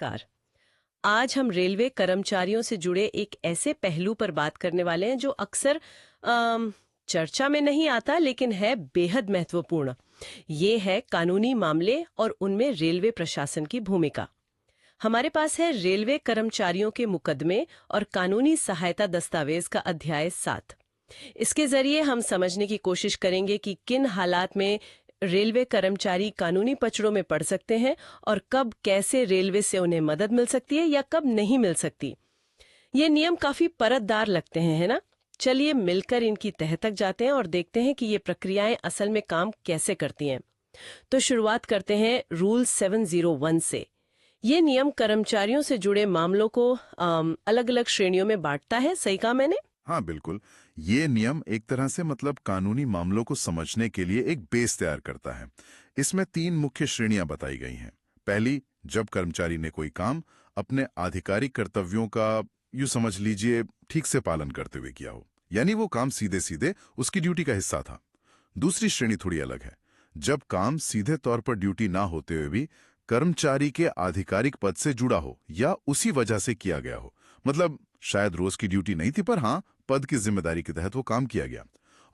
नमस्कार। आज हम रेलवे कर्मचारियों से जुड़े एक ऐसे पहलू पर बात करने वाले हैं जो अक्सर चर्चा में नहीं आता लेकिन है बेहद महत्वपूर्ण। ये है कानूनी मामले और उनमें रेलवे प्रशासन की भूमिका। हमारे पास है रेलवे कर्मचारियों के मुकदमे और कानूनी सहायता दस्तावेज का अध्याय 7। इसके जरिए हम समझने की कोशिश करेंगे कि किन हालात में रेलवे कर्मचारी कानूनी पचड़ों में पड़ सकते हैं और कब कैसे रेलवे से उन्हें मदद मिल सकती है या कब नहीं मिल सकती। ये नियम काफी परतदार लगते हैं, है ना? चलिए मिलकर इनकी तह तक जाते हैं और देखते हैं कि ये प्रक्रियाएं असल में काम कैसे करती हैं। तो शुरुआत करते हैं रूल 701 से। ये नियम कर्मचारियों से जुड़े मामलों को अलग अलग श्रेणियों में बांटता है, सही कहा मैंने? हाँ बिल्कुल। ये नियम एक तरह से कानूनी मामलों को समझने के लिए एक बेस तैयार करता है। इसमें 3 मुख्य श्रेणियां बताई गई हैं। पहली, जब कर्मचारी ने कोई काम अपने आधिकारिक कर्तव्यों का, यूं समझ लीजिए, ठीक से पालन करते हुए किया हो, यानी वो काम सीधे सीधे उसकी ड्यूटी का हिस्सा था। दूसरी श्रेणी थोड़ी अलग है, जब काम सीधे तौर पर ड्यूटी ना होते हुए भी कर्मचारी के आधिकारिक पद से जुड़ा हो या उसी वजह से किया गया हो, मतलब शायद रोज की ड्यूटी नहीं थी पर हाँ, पद की जिम्मेदारी के तहत वो काम किया गया।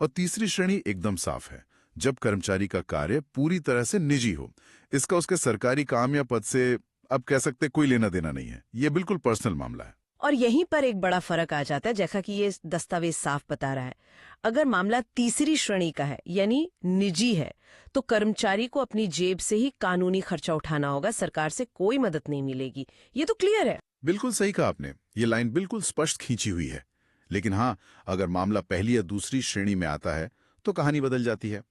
और तीसरी श्रेणी एकदम साफ है, जब कर्मचारी का कार्य पूरी तरह से निजी हो, इसका उसके सरकारी काम या पद से, अब कह सकते, कोई लेना देना नहीं है, ये बिल्कुल पर्सनल मामला है। और यहीं पर एक बड़ा फर्क आ जाता है, जैसा कि ये दस्तावेज साफ बता रहा है। अगर मामला तीसरी श्रेणी का है यानी निजी है, तो कर्मचारी को अपनी जेब से ही कानूनी खर्चा उठाना होगा, सरकार से कोई मदद नहीं मिलेगी। ये तो क्लियर है। बिल्कुल सही कहा आपने, ये लाइन बिल्कुल स्पष्ट खींची हुई है। लेकिन हाँ, अगर मामला पहली या दूसरी श्रेणी में आता है तो कहानी बदल जाती है।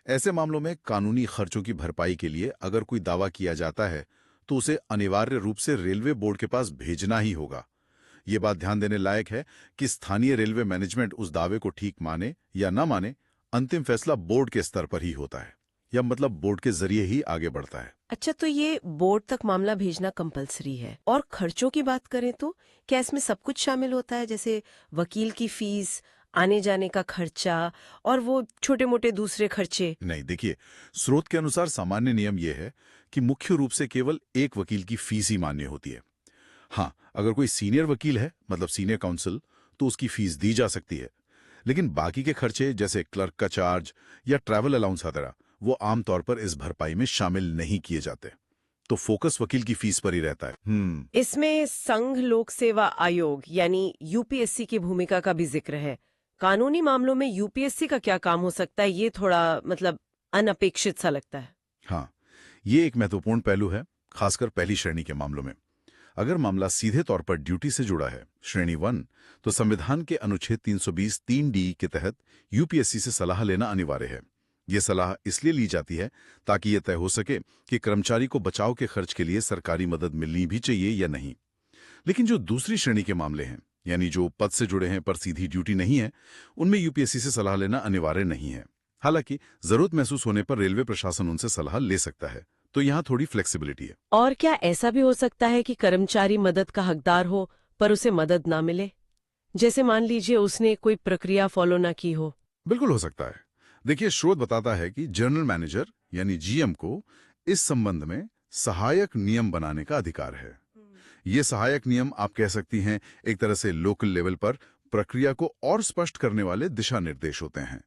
ऐसे मामलों में कानूनी खर्चों की भरपाई के लिए अगर कोई दावा किया जाता है तो उसे अनिवार्य रूप से रेलवे बोर्ड के पास भेजना ही होगा। ये बात ध्यान देने लायक है कि स्थानीय रेलवे मैनेजमेंट उस दावे को ठीक माने या न माने, अंतिम फैसला बोर्ड के स्तर पर ही होता है, या मतलब बोर्ड के जरिए ही आगे बढ़ता है। अच्छा, तो ये बोर्ड तक मामला भेजना कंपलसरी है। और खर्चों की बात करें तो क्या इसमें सब कुछ शामिल होता है, जैसे वकील की फीस, आने जाने का खर्चा और वो छोटे मोटे दूसरे खर्चे? नहीं, देखिए, स्रोत के अनुसार सामान्य नियम यह है कि मुख्य रूप से केवल एक वकील की फीस ही मान्य होती है। हाँ, अगर कोई सीनियर वकील है, मतलब सीनियर काउंसिल, तो उसकी फीस दी जा सकती है। लेकिन बाकी के खर्चे जैसे क्लर्क का चार्ज या ट्रैवल अलाउंस वगैरह, वो आमतौर पर इस भरपाई में शामिल नहीं किए जाते। तो फोकस वकील की फीस पर ही रहता है। इसमें संघ लोक सेवा आयोग यानी यूपीएससी की भूमिका का भी जिक्र है। कानूनी मामलों में यूपीएससी का क्या काम हो सकता है, ये थोड़ा अनपेक्षित सा लगता है। हाँ, ये एक महत्वपूर्ण पहलू है, खासकर पहली श्रेणी के मामलों में। अगर मामला सीधे तौर पर ड्यूटी से जुड़ा है, श्रेणी 1, तो संविधान के अनुच्छेद 320 3D के तहत यूपीएससी से सलाह लेना अनिवार्य है। यह सलाह इसलिए ली जाती है ताकि यह तय हो सके कि कर्मचारी को बचाव के खर्च के लिए सरकारी मदद मिलनी भी चाहिए या नहीं। लेकिन जो दूसरी श्रेणी के मामले हैं, यानी जो पद से जुड़े हैं पर सीधी ड्यूटी नहीं है, उनमें यूपीएससी से सलाह लेना अनिवार्य नहीं है। हालांकि जरूरत महसूस होने पर रेलवे प्रशासन उनसे सलाह ले सकता है, तो यहाँ थोड़ी फ्लेक्सिबिलिटी है। और क्या ऐसा भी हो सकता है कि कर्मचारी मदद का हकदार हो पर उसे मदद ना मिले? जैसे मान लीजिए उसने कोई प्रक्रिया फॉलो ना की हो। बिल्कुल हो सकता है। देखिए, स्रोत बताता है कि जनरल मैनेजर यानी जीएम को इस संबंध में सहायक नियम बनाने का अधिकार है। ये सहायक नियम, आप कह सकती हैं, एक तरह से लोकल लेवल पर प्रक्रिया को और स्पष्ट करने वाले दिशा निर्देश होते हैं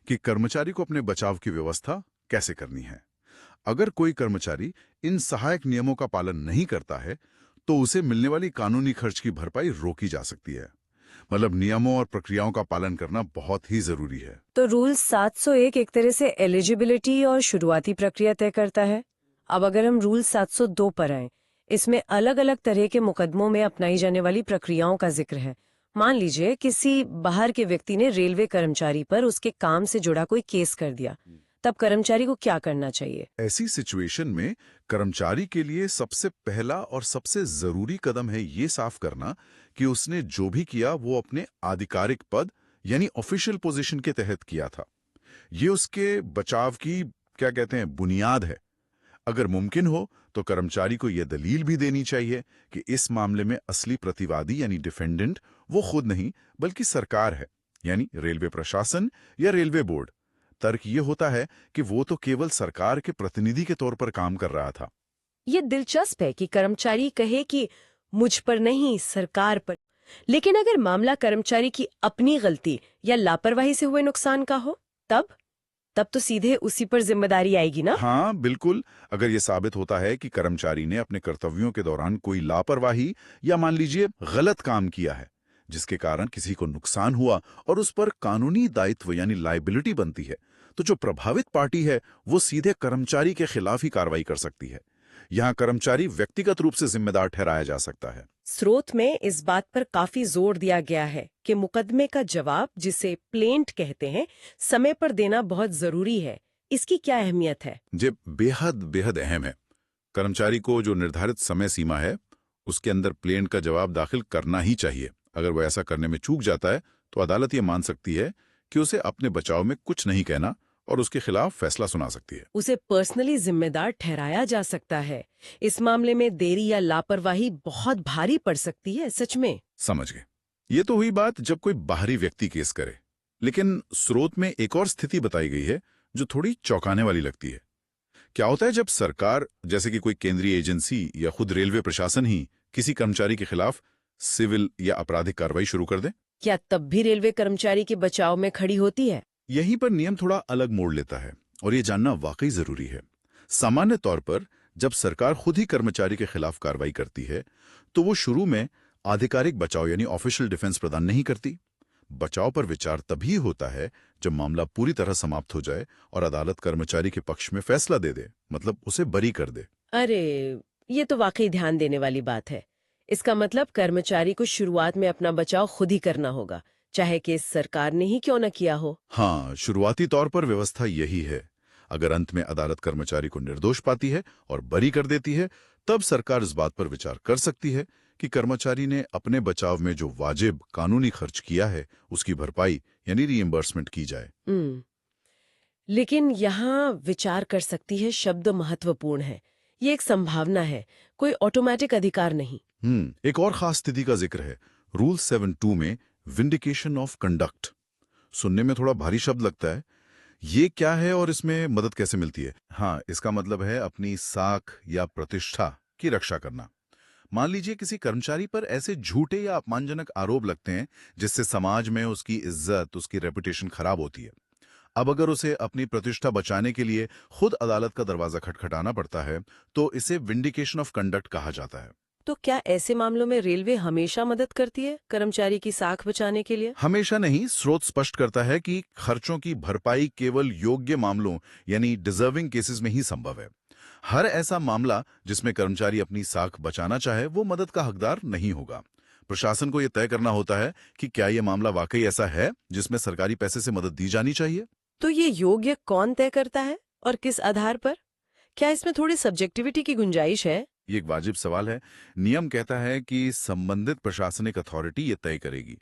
कि कर्मचारी को अपने बचाव की व्यवस्था कैसे करनी है। अगर कोई कर्मचारी इन सहायक नियमों का पालन नहीं करता है तो उसे मिलने वाली कानूनी खर्च की भरपाई रोकी जा सकती है। मतलब नियमों और प्रक्रियाओं का पालन करना बहुत ही जरूरी है। तो रूल 701 एक तरह से एलिजिबिलिटी और शुरुआती प्रक्रिया तय करता है। अब अगर हम रूल 702 पर आए, इसमें अलग अलग तरह के मुकदमों में अपनाई जाने वाली प्रक्रियाओं का जिक्र है। मान लीजिए किसी बाहर के व्यक्ति ने रेलवे कर्मचारी पर उसके काम से जुड़ा कोई केस कर दिया, तब कर्मचारी को क्या करना चाहिए? ऐसी सिचुएशन में कर्मचारी के लिए सबसे पहला और सबसे जरूरी कदम है ये साफ करना कि उसने जो भी किया वो अपने आधिकारिक पद यानी ऑफिशियल पोजीशन के तहत किया था। ये उसके बचाव की, क्या कहते हैं, बुनियाद है। अगर मुमकिन हो तो कर्मचारी को यह दलील भी देनी चाहिए कि इस मामले में असली प्रतिवादी यानी डिफेंडेंट वो खुद नहीं बल्कि सरकार है, यानी रेलवे प्रशासन या रेलवे बोर्ड। तर्क ये होता है कि वो तो केवल सरकार के प्रतिनिधि के तौर पर काम कर रहा था। ये दिलचस्प है कि कर्मचारी कहे कि मुझ पर नहीं, सरकार पर। लेकिन अगर मामला कर्मचारी की अपनी गलती या लापरवाही से हुए नुकसान का हो, तब तो सीधे उसी पर जिम्मेदारी आएगी ना? हाँ, बिल्कुल। अगर ये साबित होता है कि कर्मचारी ने अपने कर्तव्यों के दौरान कोई लापरवाही या मान लीजिए गलत काम किया है, जिसके कारण किसी को नुकसान हुआ और उस पर कानूनी दायित्व यानी लायबिलिटी बनती है, तो जो प्रभावित पार्टी है वो सीधे कर्मचारी के खिलाफ ही कार्रवाई कर सकती है। यहाँ कर्मचारी व्यक्तिगत रूप से जिम्मेदार ठहराया जा सकता है। स्रोत में इस बात पर काफी जोर दिया गया है कि मुकदमे का जवाब, जिसे प्लेंट कहते हैं, समय पर देना बहुत जरूरी है। इसकी क्या अहमियत है? जे बेहद बेहद अहम है। कर्मचारी को जो निर्धारित समय सीमा है उसके अंदर प्लेंट का जवाब दाखिल करना ही चाहिए। अगर वो ऐसा करने में चूक जाता है तो अदालत ये मान सकती है कि उसे अपने बचाव में कुछ नहीं कहना और उसके खिलाफ फैसला सुना सकती है। उसे पर्सनली जिम्मेदार ठहराया जा सकता है। इस मामले में देरी या लापरवाही बहुत भारी पड़ सकती है, सच में। समझ गए। ये तो हुई बात जब कोई बाहरी व्यक्ति केस करे, लेकिन स्रोत में एक और स्थिति बताई गई है जो थोड़ी चौंकाने वाली लगती है। क्या होता है जब सरकार, जैसे कि कोई केंद्रीय एजेंसी या खुद रेलवे प्रशासन ही किसी कर्मचारी के खिलाफ सिविल या आपराधिक कार्रवाई शुरू कर दे? क्या तब भी रेलवे कर्मचारी के बचाव में खड़ी होती है? यहीं पर नियम थोड़ा अलग मोड़ लेता है और ये जानना वाकई जरूरी है। सामान्य तौर पर जब सरकार खुद ही कर्मचारी के खिलाफ कार्रवाई करती है तो वो शुरू में आधिकारिक बचाव यानी ऑफिशियल डिफेंस प्रदान नहीं करती। बचाव पर विचार तभी होता है जब मामला पूरी तरह समाप्त हो जाए और अदालत कर्मचारी के पक्ष में फैसला दे दे, मतलब उसे बरी कर दे। अरे, ये तो वाकई ध्यान देने वाली बात है। इसका मतलब कर्मचारी को शुरुआत में अपना बचाव खुद ही करना होगा, चाहे केस सरकार ने ही क्यों न किया हो। हाँ, शुरुआती तौर पर व्यवस्था यही है। अगर अंत में अदालत कर्मचारी को निर्दोष पाती है और बरी कर देती है, तब सरकार इस बात पर विचार कर सकती है कि कर्मचारी ने अपने बचाव में जो वाजिब कानूनी खर्च किया है उसकी भरपाई यानी रीइंबर्समेंट की जाए। लेकिन यहाँ विचार कर सकती है शब्द महत्वपूर्ण है। ये एक संभावना है, कोई ऑटोमेटिक अधिकार नहीं। एक और खास स्थिति का जिक्र है रूल 7(2) में, विंडिकेशन ऑफ कंडक्ट। सुनने में थोड़ा भारी शब्द लगता है। ये क्या है और इसमें मदद कैसे मिलती है? हाँ, इसका मतलब है अपनी साख या प्रतिष्ठा की रक्षा करना। मान लीजिए किसी कर्मचारी पर ऐसे झूठे या अपमानजनक आरोप लगते हैं जिससे समाज में उसकी इज्जत, उसकी रेपुटेशन खराब होती है। अब अगर उसे अपनी प्रतिष्ठा बचाने के लिए खुद अदालत का दरवाजा खटखटाना पड़ता है तो इसे विंडिकेशन ऑफ कंडक्ट कहा जाता है। तो क्या ऐसे मामलों में रेलवे हमेशा मदद करती है कर्मचारी की साख बचाने के लिए? हमेशा नहीं। स्रोत स्पष्ट करता है कि खर्चों की भरपाई केवल योग्य मामलों यानी डिजर्विंग केसेस में ही संभव है। हर ऐसा मामला जिसमें कर्मचारी अपनी साख बचाना चाहे वो मदद का हकदार नहीं होगा। प्रशासन को यह तय करना होता है कि क्या यह मामला वाकई ऐसा है जिसमें सरकारी पैसे से मदद दी जानी चाहिए। तो ये योग्य कौन तय करता है और किस आधार पर? क्या इसमें थोड़ी सब्जेक्टिविटी की गुंजाइश है? ये एक वाजिब सवाल है। नियम कहता है कि संबंधित प्रशासनिक अथॉरिटी ये तय करेगी।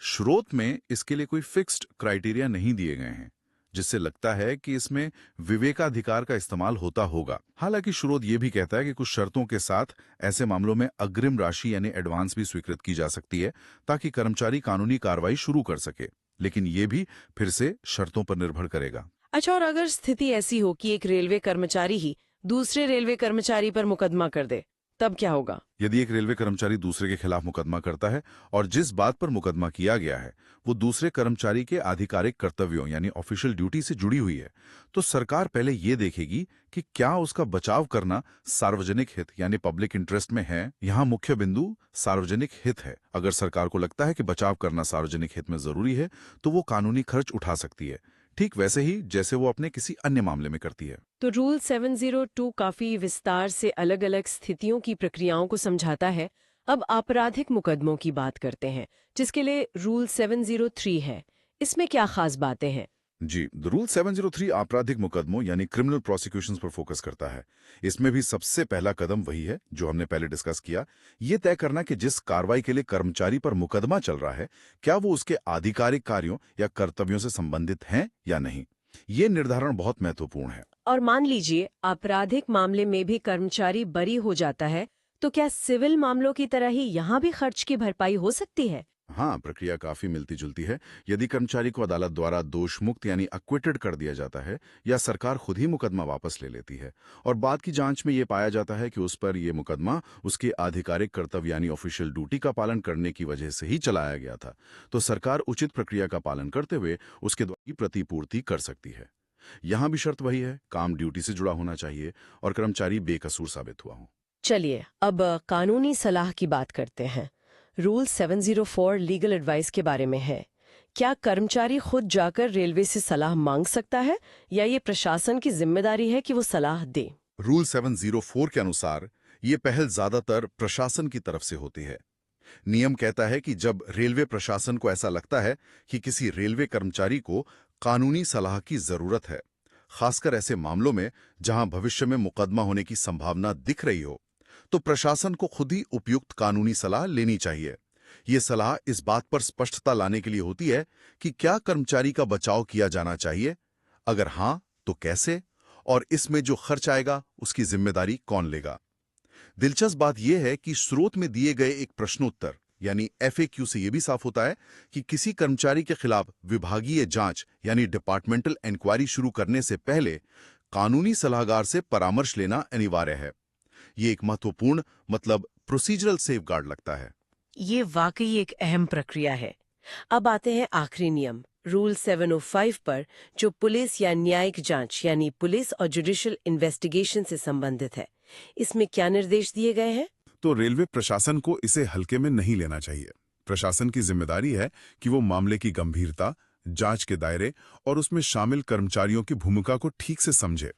स्रोत में इसके लिए कोई फिक्स्ड क्राइटेरिया नहीं दिए गए हैं, जिससे लगता है कि इसमें विवेकाधिकार का इस्तेमाल होता होगा। हालांकि स्रोत ये भी कहता है कि कुछ शर्तों के साथ ऐसे मामलों में अग्रिम राशि यानी एडवांस भी स्वीकृत की जा सकती है ताकि कर्मचारी कानूनी कार्रवाई शुरू कर सके, लेकिन ये भी फिर से शर्तों पर निर्भर करेगा। अच्छा, और अगर स्थिति ऐसी हो कि एक रेलवे कर्मचारी ही दूसरे रेलवे कर्मचारी पर मुकदमा कर दे, तब क्या होगा? यदि एक रेलवे कर्मचारी दूसरे के खिलाफ मुकदमा करता है और जिस बात पर मुकदमा किया गया है वो दूसरे कर्मचारी के आधिकारिक कर्तव्यों यानी ऑफिशियल ड्यूटी से जुड़ी हुई है, तो सरकार पहले ये देखेगी कि क्या उसका बचाव करना सार्वजनिक हित यानी पब्लिक इंटरेस्ट में है। यहाँ मुख्य बिंदु सार्वजनिक हित है। अगर सरकार को लगता है कि बचाव करना सार्वजनिक हित में जरूरी है तो वो कानूनी खर्च उठा सकती है, ठीक वैसे ही जैसे वो अपने किसी अन्य मामले में करती है। तो रूल 702 काफी विस्तार से अलग-अलग स्थितियों की प्रक्रियाओं को समझाता है। अब आपराधिक मुकदमों की बात करते हैं, जिसके लिए रूल 703 है। इसमें क्या खास बातें हैं? जी, रूल 703 आपराधिक मुकदमों यानी क्रिमिनल प्रोसिक्यूशंस पर फोकस करता है। इसमें भी सबसे पहला कदम वही है जो हमने पहले डिस्कस किया, ये तय करना कि जिस कार्रवाई के लिए कर्मचारी पर मुकदमा चल रहा है क्या वो उसके आधिकारिक कार्यों या कर्तव्यों से संबंधित हैं या नहीं। ये निर्धारण बहुत महत्वपूर्ण है। और मान लीजिए आपराधिक मामले में भी कर्मचारी बरी हो जाता है, तो क्या सिविल मामलों की तरह ही यहाँ भी खर्च की भरपाई हो सकती है? हाँ, प्रक्रिया काफी मिलती जुलती है। यदि कर्मचारी को अदालत द्वारा दोषमुक्त यानी अक्विटेड कर दिया जाता है या सरकार खुद ही मुकदमा वापस ले लेती है और बाद की जांच में ये पाया जाता है कि उस पर यह मुकदमा उसके आधिकारिक कर्तव्य यानी ऑफिशियल ड्यूटी का पालन करने की वजह से ही चलाया गया था, तो सरकार उचित प्रक्रिया का पालन करते हुए उसके द्वारा प्रतिपूर्ति कर सकती है। यहाँ भी शर्त वही है, काम ड्यूटी से जुड़ा होना चाहिए और कर्मचारी बेकसूर साबित हुआ हो। चलिए अब कानूनी सलाह की बात करते हैं। रूल 704 लीगल एडवाइस के बारे में है। क्या कर्मचारी खुद जाकर रेलवे से सलाह मांग सकता है या ये प्रशासन की जिम्मेदारी है कि वो सलाह दे? रूल 704 के अनुसार ये पहल ज्यादातर प्रशासन की तरफ से होती है। नियम कहता है कि जब रेलवे प्रशासन को ऐसा लगता है कि किसी रेलवे कर्मचारी को कानूनी सलाह की जरूरत है, खासकर ऐसे मामलों में जहां भविष्य में मुकदमा होने की संभावना दिख रही हो, तो प्रशासन को खुद ही उपयुक्त कानूनी सलाह लेनी चाहिए। ये सलाह इस बात पर स्पष्टता लाने के लिए होती है कि क्या कर्मचारी का बचाव किया जाना चाहिए, अगर हां तो कैसे, और इसमें जो खर्च आएगा उसकी जिम्मेदारी कौन लेगा। दिलचस्प बात यह है कि स्रोत में दिए गए एक प्रश्नोत्तर यानी FAQ से यह भी साफ होता है कि किसी कर्मचारी के खिलाफ विभागीय जांच यानी डिपार्टमेंटल इंक्वायरी शुरू करने से पहले कानूनी सलाहकार से परामर्श लेना अनिवार्य है। ये एक महत्वपूर्ण प्रोसीजरल सेफगार्ड लगता है। ये वाकई एक अहम प्रक्रिया है। अब आते हैं आखिरी नियम, रूल 705 पर, जो पुलिस या न्यायिक जांच यानी पुलिस और जुडिशियल इन्वेस्टिगेशन से संबंधित है। इसमें क्या निर्देश दिए गए हैं? तो रेलवे प्रशासन को इसे हल्के में नहीं लेना चाहिए। प्रशासन की जिम्मेदारी है कि वो मामले की गंभीरता, जांच के दायरे और उसमें शामिल कर्मचारियों की भूमिका को ठीक से समझे।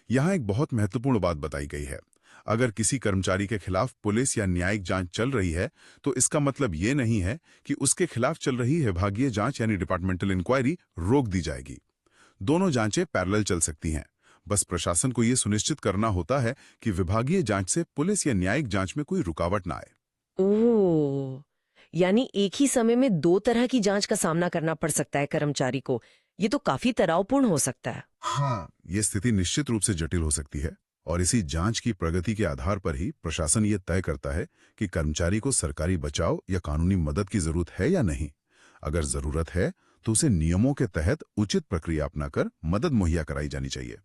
यहाँ एक बहुत महत्वपूर्ण बात बताई गई है। अगर किसी कर्मचारी के खिलाफ पुलिस या न्यायिक जांच चल रही है, तो इसका मतलब ये नहीं है कि उसके खिलाफ चल रही विभागीय जांच यानी डिपार्टमेंटल इंक्वायरी रोक दी जाएगी। दोनों जांचें पैरेलल चल सकती हैं। बस प्रशासन को यह सुनिश्चित करना होता है कि विभागीय जांच से पुलिस या न्यायिक जांच में कोई रुकावट ना आए। ओह, यानी एक ही समय में दो तरह की जांच का सामना करना पड़ सकता है कर्मचारी को। ये तो काफी तनावपूर्ण हो सकता है। हाँ, ये स्थिति निश्चित रूप से जटिल हो सकती है और इसी जांच की प्रगति के आधार पर ही प्रशासन ये तय करता है कि कर्मचारी को सरकारी बचाव या कानूनी मदद की जरूरत है या नहीं। अगर जरूरत है तो उसे नियमों के तहत उचित प्रक्रिया अपनाकर मदद मुहैया कराई जानी चाहिए।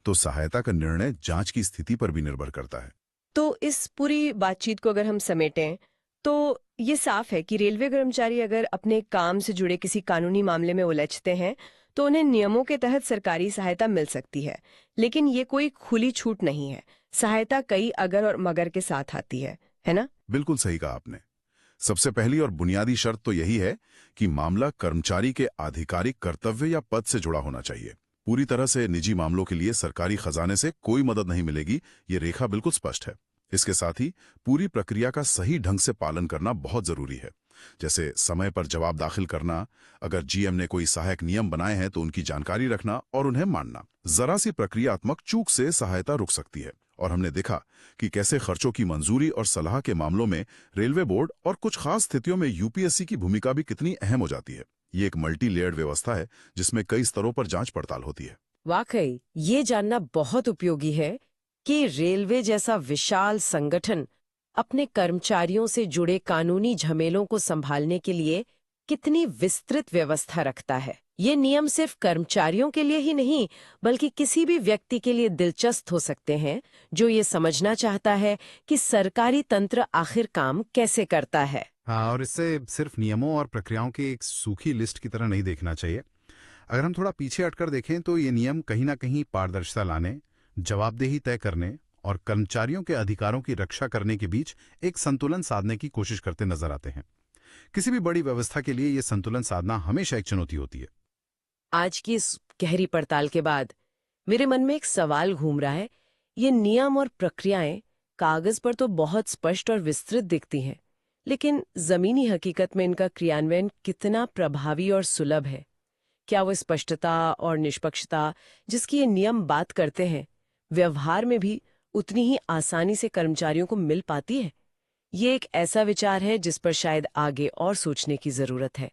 तो सहायता का निर्णय जांच की स्थिति पर भी निर्भर करता है। तो इस पूरी बातचीत को अगर हम समेटें तो ये साफ है कि रेलवे कर्मचारी अगर अपने काम से जुड़े किसी कानूनी मामले में उलझते हैं तो उन्हें नियमों के तहत सरकारी सहायता मिल सकती है, लेकिन ये कोई खुली छूट नहीं है। सहायता कई अगर और मगर के साथ आती है ना? बिल्कुल सही कहा आपने। सबसे पहली और बुनियादी शर्त तो यही है कि मामला कर्मचारी के आधिकारिक कर्तव्य या पद से जुड़ा होना चाहिए। पूरी तरह से निजी मामलों के लिए सरकारी खजाने से कोई मदद नहीं मिलेगी, ये रेखा बिल्कुल स्पष्ट है। इसके साथ ही पूरी प्रक्रिया का सही ढंग से पालन करना बहुत जरूरी है, जैसे समय पर जवाब दाखिल करना, अगर GM ने कोई सहायक नियम बनाए हैं तो उनकी जानकारी रखना और उन्हें मानना। जरा सी प्रक्रियात्मक चूक से सहायता रुक सकती है और हमने देखा कि कैसे खर्चों की मंजूरी और सलाह के मामलों में रेलवे बोर्ड और कुछ खास स्थितियों में UPSC की भूमिका भी कितनी अहम हो जाती है। ये एक मल्टी लेयर्ड व्यवस्था है जिसमें कई स्तरों पर जांच पड़ताल होती है। वाकई ये जानना बहुत उपयोगी है कि रेलवे जैसा विशाल संगठन अपने कर्मचारियों से जुड़े कानूनी झमेलों को संभालने के लिए कितनी विस्तृत व्यवस्था रखता है। ये नियम सिर्फ कर्मचारियों के लिए ही नहीं, बल्कि किसी भी व्यक्ति के लिए दिलचस्प हो सकते हैं जो ये समझना चाहता है कि सरकारी तंत्र आखिर काम कैसे करता है। हाँ, और इससे सिर्फ नियमों और प्रक्रियाओं की एक सूखी लिस्ट की तरह नहीं देखना चाहिए। अगर हम थोड़ा पीछे हटकर देखें तो ये नियम कहीं ना कहीं पारदर्शिता लाने, जवाबदेही तय करने और कर्मचारियों के अधिकारों की रक्षा करने के बीच एक संतुलन साधने की कोशिश करते नजर आते हैं। किसी भी बड़ी व्यवस्था के लिए ये संतुलन साधना हमेशा एक चुनौती होती है। आज की इस गहरी पड़ताल के बाद मेरे मन में एक सवाल घूम रहा है। ये नियम और प्रक्रियाएं कागज पर तो बहुत स्पष्ट और विस्तृत दिखती हैं, लेकिन जमीनी हकीकत में इनका क्रियान्वयन कितना प्रभावी और सुलभ है? क्या वो स्पष्टता और निष्पक्षता जिसकी ये नियम बात करते हैं, व्यवहार में भी उतनी ही आसानी से कर्मचारियों को मिल पाती है? ये एक ऐसा विचार है जिस पर शायद आगे और सोचने की जरूरत है।